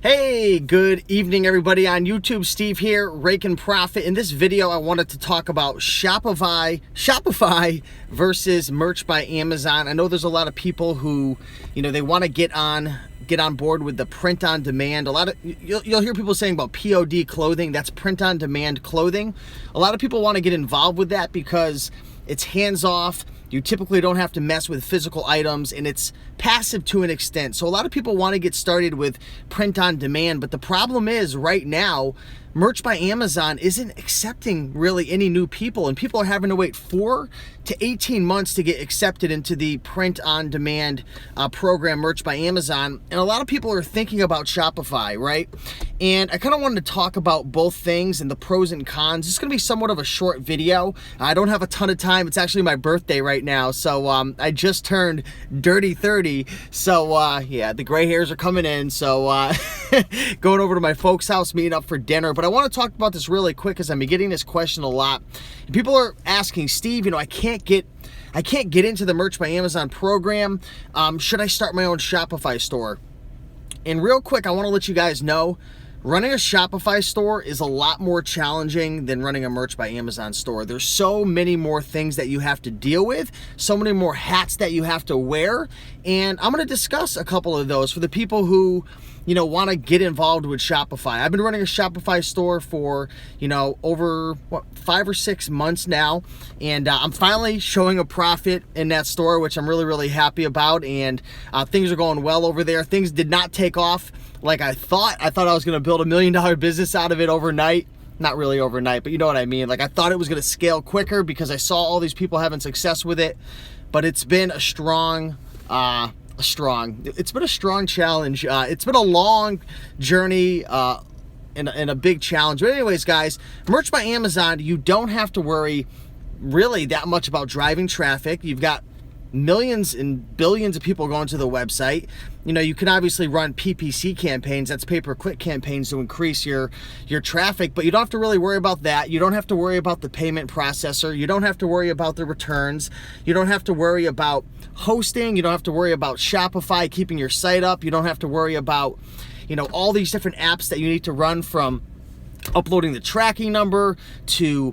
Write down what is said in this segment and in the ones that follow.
Hey, good evening everybody on YouTube. Steve here, Raking Profit. In this video, I wanted to talk about Shopify versus Merch by Amazon. I know there's a lot of people who, they want to get on board with the print on demand. You'll hear people saying about POD clothing. That's print on demand clothing. A lot of people want to get involved with that because it's hands off. You typically don't have to mess with physical items, and it's passive to an extent. So a lot of people want to get started with print on demand, but the problem is right now, Merch by Amazon isn't accepting really any new people, and people are having to wait 4 to 18 months to get accepted into the print on demand program, Merch by Amazon. And a lot of people are thinking about Shopify, right? And I kind of wanted to talk about both things and the pros and cons. This is going to be somewhat of a short video. I don't have a ton of time. It's actually my birthday right now, so I just turned dirty 30. So yeah, the gray hairs are coming in. So going over to my folks' house, meeting up for dinner. But I want to talk about this really quick because I'm getting this question a lot. People are asking, Steve, I can't get into the Merch by Amazon program. Should I start my own Shopify store? And real quick, I want to let you guys know, running a Shopify store is a lot more challenging than running a Merch by Amazon store. There's so many more things that you have to deal with, so many more hats that you have to wear, and I'm going to discuss a couple of those for the people who want to get involved with Shopify. I've been running a Shopify store for, over 5 or 6 months now, and I'm finally showing a profit in that store, which I'm really, really happy about, and things are going well over there. Things did not take off like I thought. I thought I was going to build $1 million business out of it overnight. Not really overnight, but you know what I mean. Like, I thought it was going to scale quicker because I saw all these people having success with it, but it's been a strong challenge. It's been a long journey and a big challenge. But anyways, guys, Merch by Amazon, you don't have to worry really that much about driving traffic. You've got millions and billions of people going to the website. You can obviously run PPC campaigns, that's pay-per-click campaigns, to increase your traffic, but you don't have to really worry about that. You don't have to worry about the payment processor. You don't have to worry about the returns. You don't have to worry about hosting. You don't have to worry about Shopify keeping your site up. You don't have to worry about, all these different apps that you need to run, from uploading the tracking number to,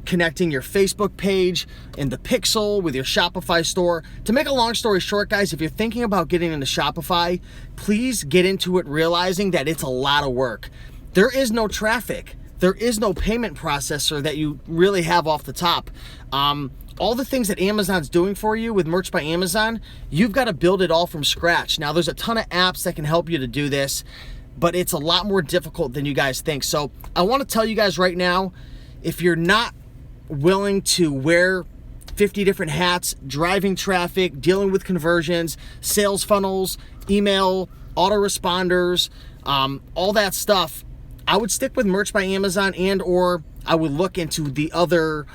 connecting your Facebook page and the pixel with your Shopify store. To make a long story short, guys, if you're thinking about getting into Shopify, please get into it realizing that it's a lot of work. There is no traffic. There is no payment processor that you really have off the top. All the things that Amazon's doing for you with Merch by Amazon, you've got to build it all from scratch. Now, there's a ton of apps that can help you to do this, but it's a lot more difficult than you guys think. So I want to tell you guys right now, if you're not willing to wear 50 different hats, driving traffic, dealing with conversions, sales funnels, email, autoresponders, all that stuff, I would stick with Merch by Amazon, and or I would look into the other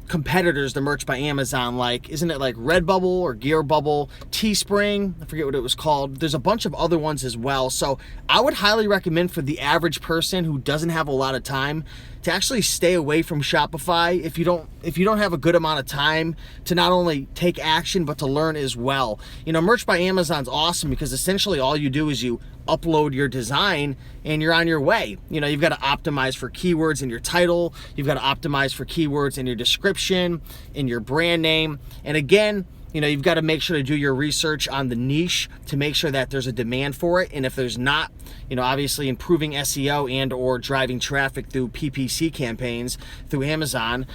competitors to Merch by Amazon, like, isn't it like Redbubble or Gear Bubble, Teespring? I forget what it was called. There's a bunch of other ones as well. So I would highly recommend for the average person who doesn't have a lot of time to actually stay away from Shopify if you don't have a good amount of time to not only take action but to learn as well. Merch by Amazon's awesome because essentially all you do is you upload your design and you're on your way. You've got to optimize for keywords in your title, you've got to optimize for keywords in your description, in your brand name, and again, you've got to make sure to do your research on the niche to make sure that there's a demand for it. And if there's not, obviously improving SEO and or driving traffic through PPC campaigns through Amazon.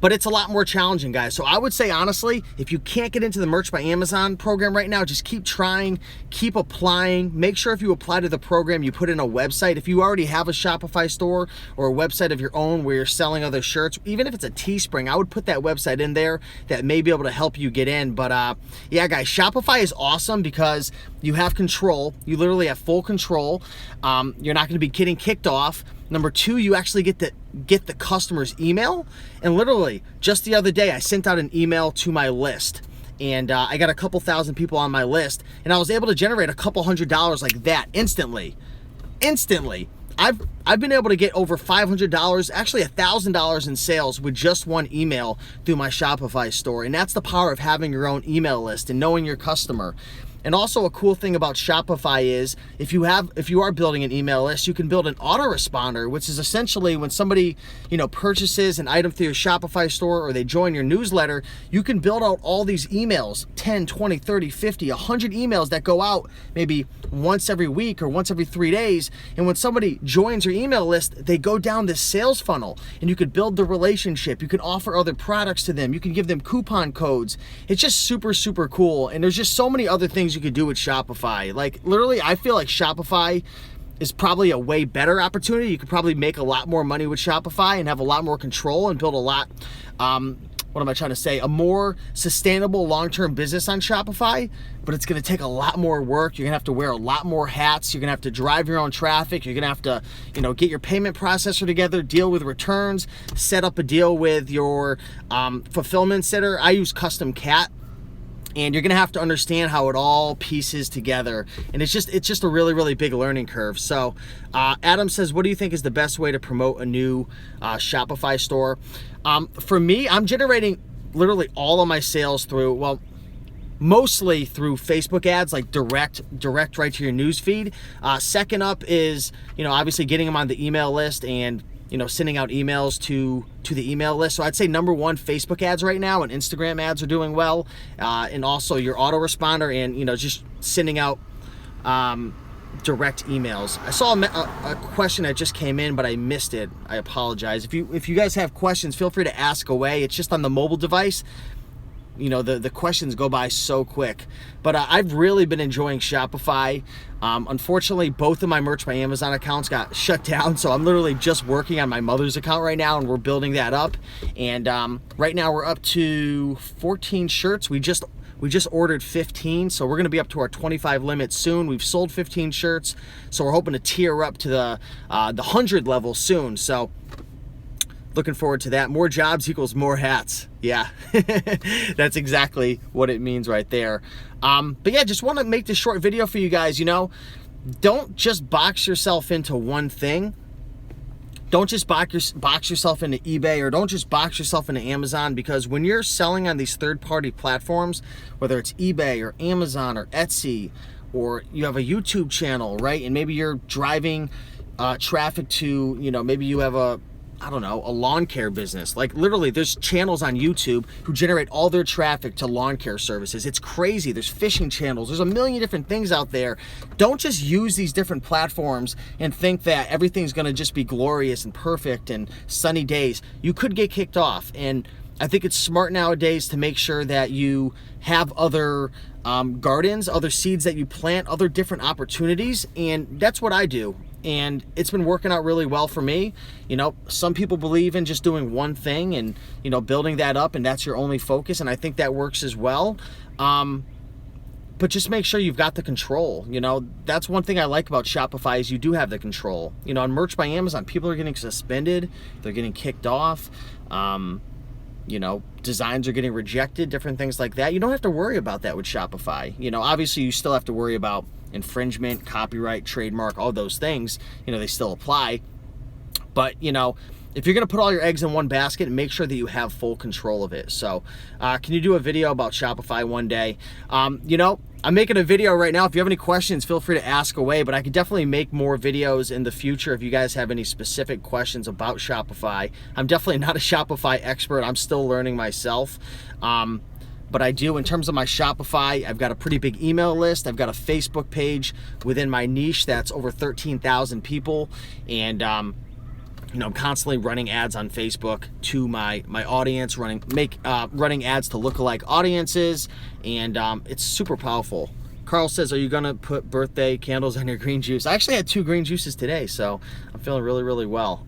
But it's a lot more challenging, guys. So I would say, honestly, if you can't get into the Merch by Amazon program right now, just keep trying, keep applying. Make sure if you apply to the program, you put in a website. If you already have a Shopify store or a website of your own where you're selling other shirts, even if it's a Teespring, I would put that website in there. That may be able to help you get in. But yeah, guys, Shopify is awesome because you have control. You literally have full control. You're not going to be getting kicked off. Number 2, you actually get the customer's email. And literally, just the other day, I sent out an email to my list. And I got a couple thousand people on my list. And I was able to generate a couple $100 like that instantly. I've been able to get over $500, actually $1,000 in sales with just one email through my Shopify store. And that's the power of having your own email list and knowing your customer. And also a cool thing about Shopify is if you are building an email list, you can build an autoresponder, which is essentially when somebody, purchases an item through your Shopify store or they join your newsletter, you can build out all these emails, 10, 20, 30, 50, 100 emails that go out maybe once every week or once every 3 days. And when somebody joins your email list, they go down this sales funnel and you could build the relationship. You can offer other products to them. You can give them coupon codes. It's just super, super cool. And there's just so many other things you could do with Shopify. Like literally, I feel like Shopify is probably a way better opportunity. You could probably make a lot more money with Shopify and have a lot more control and build a lot, a more sustainable long-term business on Shopify, but it's gonna take a lot more work. You're gonna have to wear a lot more hats. You're gonna have to drive your own traffic. You're gonna have to, get your payment processor together, deal with returns, set up a deal with your fulfillment center. I use Custom Cat. And you're gonna have to understand how it all pieces together. And it's just a really, really big learning curve. So Adam says, what do you think is the best way to promote a new Shopify store? For me, I'm generating literally all of my sales through, mostly through Facebook ads, like direct right to your news feed. Second up is, obviously getting them on the email list and sending out emails to the email list. So I'd say number one, Facebook ads right now, and Instagram ads are doing well. And also your autoresponder and, just sending out direct emails. I saw a question that just came in, but I missed it. I apologize. If you guys have questions, feel free to ask away. It's just on the mobile device. The questions go by so quick. But I've really been enjoying Shopify. Unfortunately, both of my Merch by Amazon accounts got shut down, so I'm literally just working on my mother's account right now, and we're building that up. And right now we're up to 14 shirts. We just ordered 15, so we're gonna be up to our 25 limit soon. We've sold 15 shirts, so we're hoping to tier up to the 100 level soon. So looking forward to that. More jobs equals more hats. Yeah, that's exactly what it means right there. But yeah, just want to make this short video for you guys. Don't just box yourself into one thing. Don't just box yourself into eBay, or don't just box yourself into Amazon, because when you're selling on these third-party platforms, whether it's eBay or Amazon or Etsy, or you have a YouTube channel, right? And maybe you're driving traffic to, maybe you have a lawn care business. Like literally there's channels on YouTube who generate all their traffic to lawn care services. It's crazy. There's fishing channels. There's a million different things out there. Don't just use these different platforms and think that everything's gonna just be glorious and perfect and sunny days. You could get kicked off. And I think it's smart nowadays to make sure that you have other gardens, other seeds that you plant, other different opportunities. And that's what I do. And it's been working out really well for me. Some people believe in just doing one thing and, building that up, and that's your only focus. And I think that works as well. But just make sure you've got the control. That's one thing I like about Shopify is you do have the control. On Merch by Amazon, people are getting suspended. They're getting kicked off. Designs are getting rejected, different things like that. You don't have to worry about that with Shopify. Obviously you still have to worry about infringement, copyright, trademark, all those things, they still apply. But, if you're gonna put all your eggs in one basket, make sure that you have full control of it. So, can you do a video about Shopify one day? I'm making a video right now. If you have any questions, feel free to ask away, but I could definitely make more videos in the future if you guys have any specific questions about Shopify. I'm definitely not a Shopify expert. I'm still learning myself. But I do, in terms of my Shopify, I've got a pretty big email list. I've got a Facebook page within my niche that's over 13,000 people. And I'm constantly running ads on Facebook to my audience, running ads to lookalike audiences, and it's super powerful. Carl says, are you gonna put birthday candles on your green juice? I actually had 2 green juices today, so I'm feeling really, really well.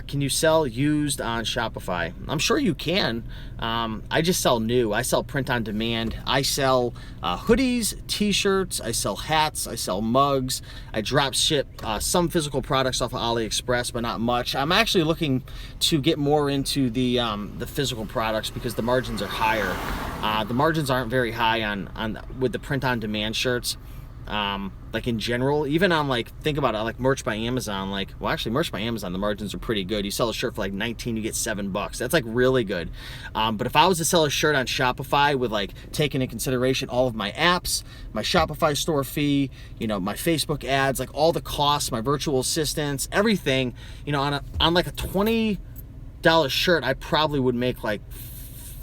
Can you sell used on Shopify? I'm sure you can. I just sell new. I sell print on demand. I sell hoodies, t-shirts, I sell hats, I sell mugs. I drop ship some physical products off of AliExpress, but not much. I'm actually looking to get more into the physical products because the margins are higher. The margins aren't very high on with the print on demand shirts. like in general, even on like, think about it, like merch by Amazon, like, well, actually merch by Amazon, the margins are pretty good. You sell a shirt for like 19, you get $7. That's like really good. But if I was to sell a shirt on Shopify with like taking into consideration all of my apps, my Shopify store fee, you know, my Facebook ads, like all the costs, my virtual assistants, everything, you know, on like a $20 shirt, I probably would make like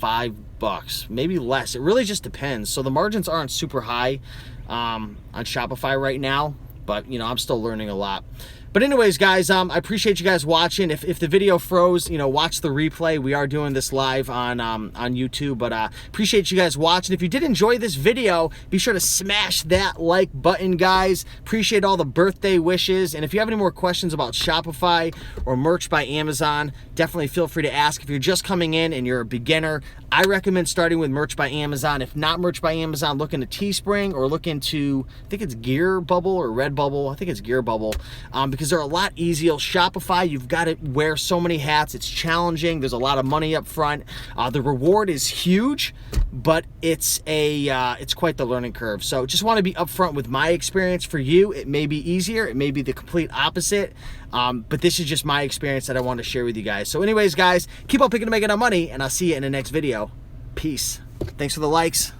$5, maybe less. It really just depends. So the margins aren't super high on Shopify right now, but you know, I'm still learning a lot. But anyways, guys, I appreciate you guys watching. If the video froze, you know, watch the replay. We are doing this live on YouTube, but appreciate you guys watching. If you did enjoy this video, be sure to smash that like button, guys. Appreciate all the birthday wishes. And if you have any more questions about Shopify or merch by Amazon, definitely feel free to ask. If you're just coming in and you're a beginner, I recommend starting with merch by Amazon. If not merch by Amazon, look into Teespring or look into, I think it's Gear Bubble or Redbubble. I think it's Gear Bubble, because they're a lot easier. Shopify, you've got to wear so many hats. It's challenging. There's a lot of money up front. The reward is huge, but it's quite the learning curve. So just want to be upfront with my experience. For you, it may be easier. It may be the complete opposite. But this is just my experience that I want to share with you guys. So anyways, guys, keep on picking to making our money, and I'll see you in the next video. Peace. Thanks for the likes.